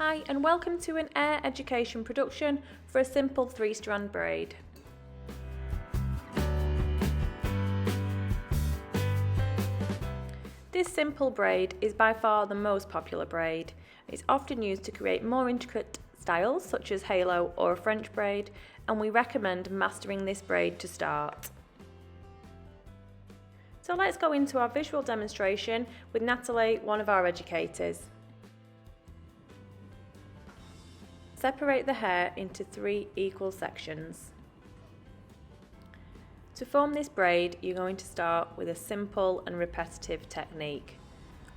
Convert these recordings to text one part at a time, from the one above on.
Hi and welcome to an HEIR education production for a simple 3-strand braid. This simple braid is by far the most popular braid. It's often used to create more intricate styles such as halo or a French braid, and we recommend mastering this braid to start. So let's go into our visual demonstration with Natalie, one of our educators. Separate the hair into 3 equal sections. To form this braid, you're going to start with a simple and repetitive technique.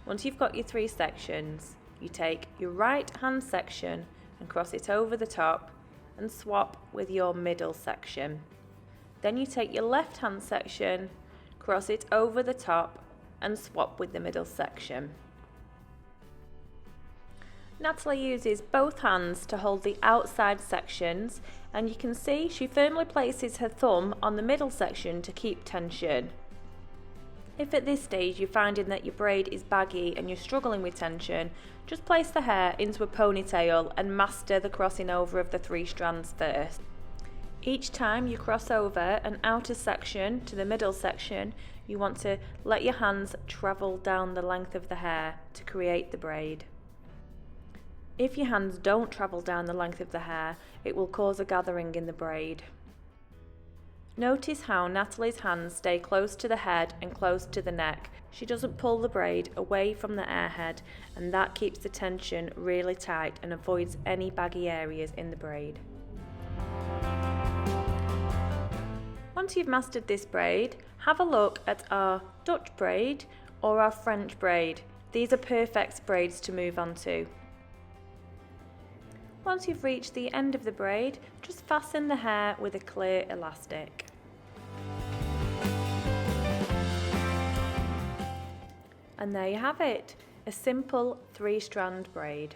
Once you've got your 3 sections, you take your right hand section and cross it over the top and swap with your middle section. Then you take your left hand section, cross it over the top and swap with the middle section. Natalie uses both hands to hold the outside sections, and you can see she firmly places her thumb on the middle section to keep tension. If at this stage you're finding that your braid is baggy and you're struggling with tension, just place the hair into a ponytail and master the crossing over of the 3 strands first. Each time you cross over an outer section to the middle section, you want to let your hands travel down the length of the hair to create the braid. If your hands don't travel down the length of the hair, it will cause a gathering in the braid. Notice how Natalie's hands stay close to the head and close to the neck. She doesn't pull the braid away from the airhead, and that keeps the tension really tight and avoids any baggy areas in the braid. Once you've mastered this braid, have a look at our Dutch braid or our French braid. These are perfect braids to move on to. Once you've reached the end of the braid, just fasten the hair with a clear elastic. And there you have it, a simple 3-strand braid.